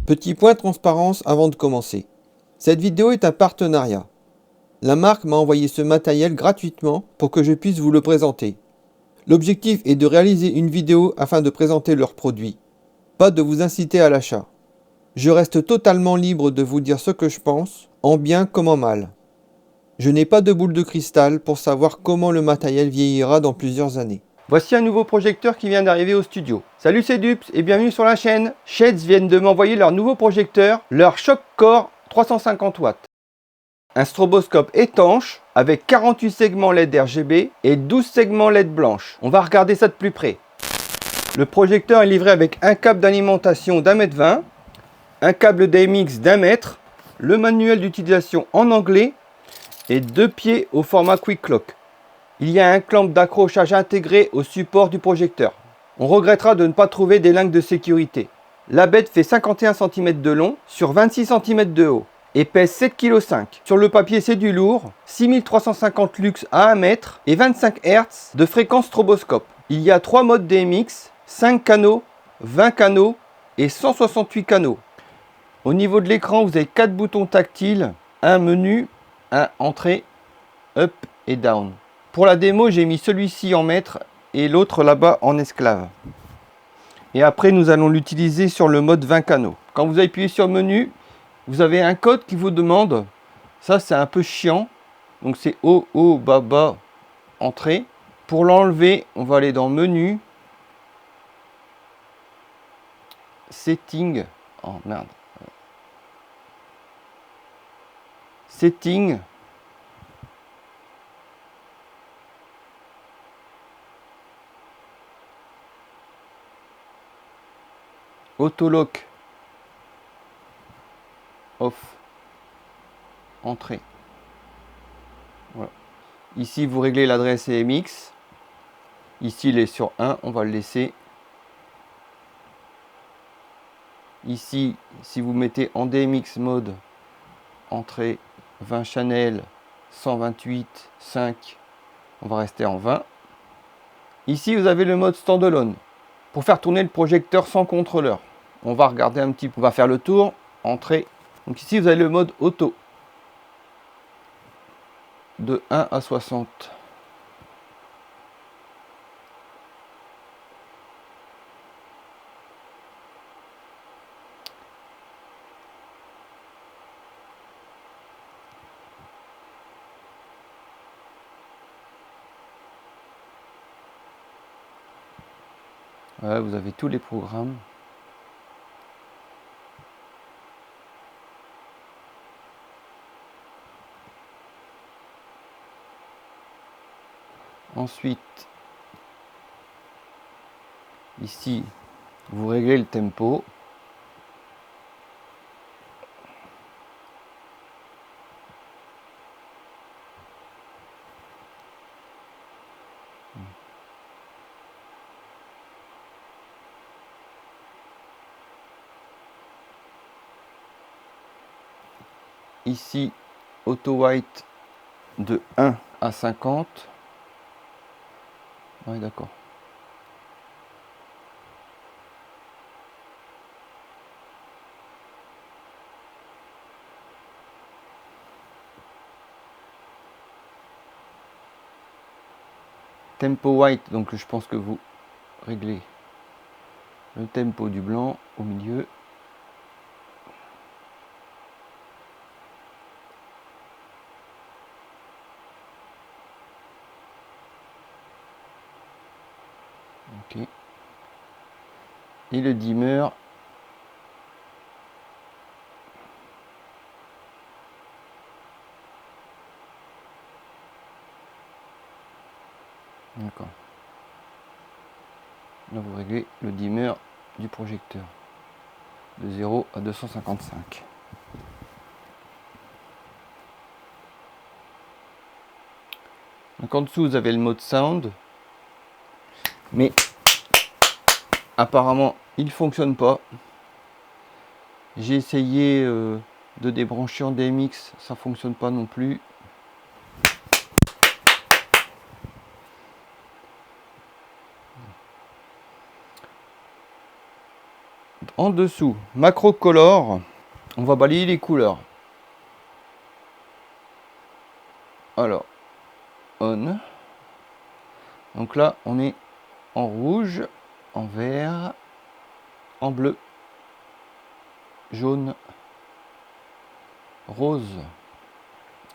Petit point transparence avant de commencer. Cette vidéo est un partenariat. La marque m'a envoyé ce matériel gratuitement pour que je puisse vous le présenter. L'objectif est de réaliser une vidéo afin de présenter leurs produits, pas de vous inciter à l'achat. Je reste totalement libre de vous dire ce que je pense, en bien comme en mal. Je n'ai pas de boule de cristal pour savoir comment le matériel vieillira dans plusieurs années. Voici un nouveau projecteur qui vient d'arriver au studio. Salut, c'est Dups et bienvenue sur la chaîne. Shades viennent de m'envoyer leur nouveau projecteur, leur Shockcore 350 watts. Un stroboscope étanche avec 48 segments LED RGB et 12 segments LED blanche. On va regarder ça de plus près. Le projecteur est livré avec un câble d'alimentation d'1,20 m, un câble DMX d'1 mètre, le manuel d'utilisation en anglais et 2 pieds au format Quick Lock. Il y a un clamp d'accrochage intégré au support du projecteur. On regrettera de ne pas trouver des lingues de sécurité. La bête fait 51 cm de long sur 26 cm de haut et pèse 7,5 kg. Sur le papier, c'est du lourd, 6350 lux à 1 mètre et 25 Hz de fréquence stroboscope. Il y a 3 modes DMX, 5 canaux, 20 canaux et 168 canaux. Au niveau de l'écran, vous avez 4 boutons tactiles, un menu, un entrée, up et down. Pour la démo, j'ai mis celui-ci en maître et l'autre là-bas en esclave. Et après, nous allons l'utiliser sur le mode 20 canaux. Quand vous appuyez sur menu, vous avez un code qui vous demande. Ça, c'est un peu chiant. Donc, c'est haut, haut, bas, bas, entrée. Pour l'enlever, on va aller dans menu, setting. Oh merde. Setting. Autolock. Off. Entrée. Voilà. Ici, vous réglez l'adresse EMX. Ici, il est sur 1. On va le laisser. Ici, si vous mettez en DMX mode, entrée 20 channels, 128, 5, on va rester en 20. Ici, vous avez le mode standalone pour faire tourner le projecteur sans contrôleur. On va regarder un petit peu, on va faire le tour, entrée. Donc ici, vous avez le mode auto de 1 à 60. Voilà, vous avez tous les programmes. Ensuite, ici, vous réglez le tempo. Ici, auto white de 1 à 50. Oui, d'accord. Tempo white, donc je pense que vous réglez le tempo du blanc au milieu. Ok. Et le dimmer. D'accord. Là, vous réglez le dimmer du projecteur de 0 à 255. Donc en dessous, vous avez le mode sound. Mais apparemment, il ne fonctionne pas. J'ai essayé de débrancher en DMX, ça ne fonctionne pas non plus. En dessous, macro color, on va balayer les couleurs. Alors, on. Donc là, on est en rouge, en vert, en bleu, jaune, rose,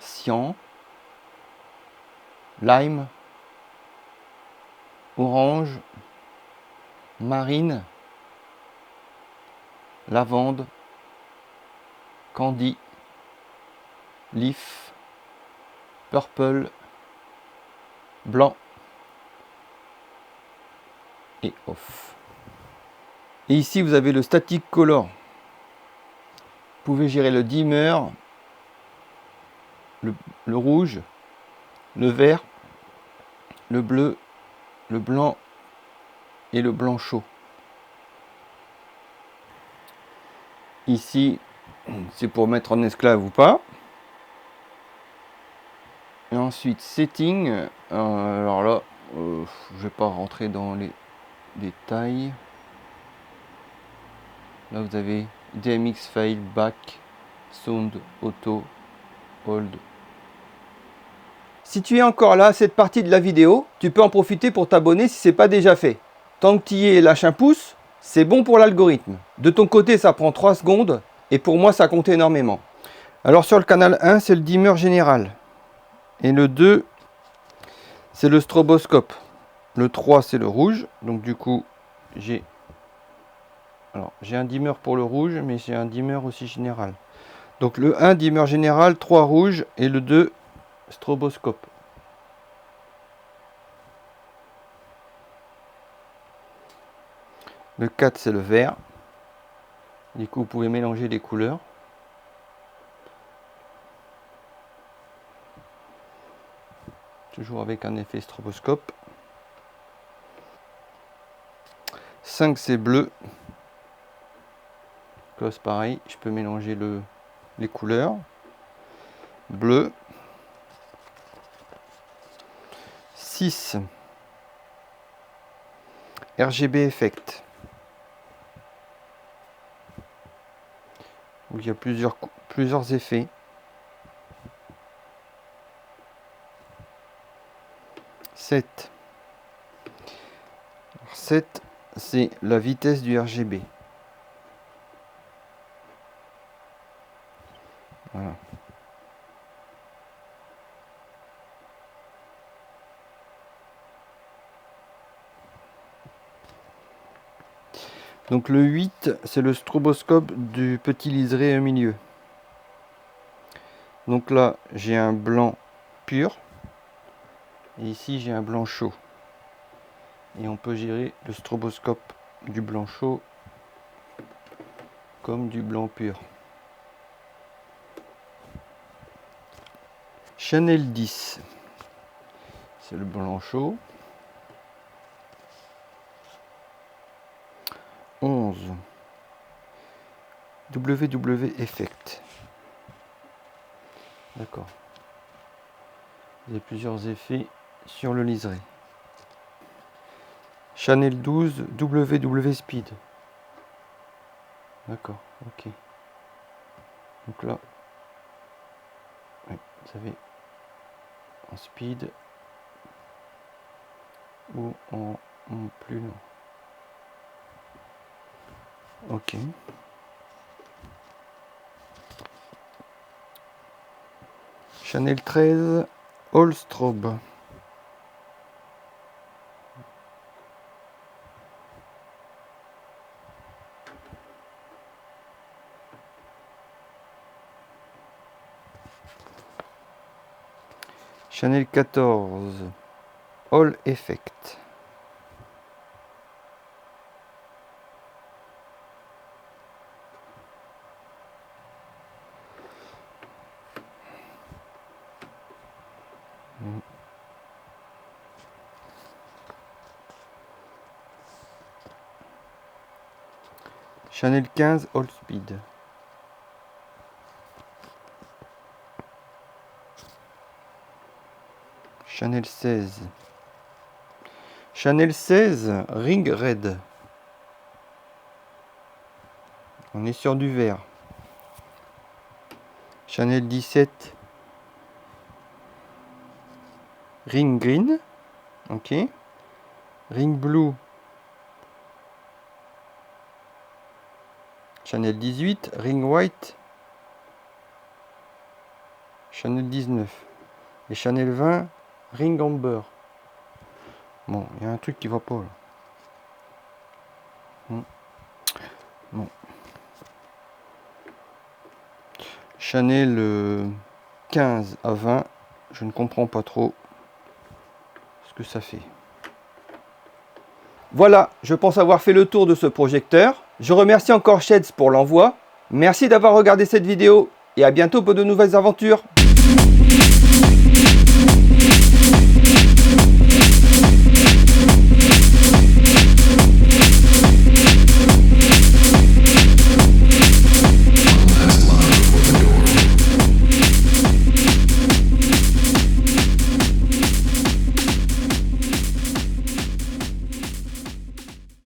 cyan, lime, orange, marine, lavande, candy, leaf, purple, blanc et off. Et ici vous avez le static color. Vous pouvez gérer le dimmer, le rouge, le vert, le bleu, le blanc et le blanc chaud. Ici, c'est pour mettre en esclave ou pas. Et ensuite, setting. Alors là, je vais pas rentrer dans les détails. Là, vous avez DMX File, Back, Sound, Auto, Hold. Si tu es encore là à cette partie de la vidéo, tu peux en profiter pour t'abonner si ce n'est pas déjà fait. Tant que tu y es, lâche un pouce, c'est bon pour l'algorithme. De ton côté, ça prend 3 secondes et pour moi, ça compte énormément. Alors sur le canal 1, c'est le dimmer général. Et le 2, c'est le stroboscope. Le 3, c'est le rouge. Donc du coup, j'ai un dimmer pour le rouge, mais j'ai un dimmer aussi général. Donc le 1, dimmer général, 3 rouge et le 2, stroboscope. Le 4, c'est le vert. Du coup, vous pouvez mélanger les couleurs. Toujours avec un effet stroboscope. 5, c'est bleu. Là, c'est pareil, je peux mélanger les couleurs. Bleu. 6, RGB Effect. Où il y a plusieurs effets. 7. 7, c'est la vitesse du RGB. Voilà. Donc le 8, c'est le stroboscope du petit liseré au milieu. Donc là, j'ai un blanc pur. Et ici, j'ai un blanc chaud. Et on peut gérer le stroboscope du blanc chaud comme du blanc pur. Channel 10, c'est le blanc chaud. 11, WW Effect. D'accord. Il y a plusieurs effets sur le liseré. Channel 12, WW Speed. D'accord, ok. Donc là, oui, vous avez en speed ou en plus long. Ok. Channel 13, All Strobe. Channel 14, All Effect. Channel 15, All Speed. Channel 16. Channel 16, Ring Red. On est sur du vert. Chanel 17. Ring green. Ok. Ring blue. Chanel 18. Ring white. Chanel 19. Et Chanel 20. Ring amber. Bon, il y a un truc qui va pas là. Bon. Chanel 15 à 20, je ne comprends pas trop ce que ça fait. Voilà, je pense avoir fait le tour de ce projecteur. Je remercie encore Sheds pour l'envoi. Merci d'avoir regardé cette vidéo et à bientôt pour de nouvelles aventures.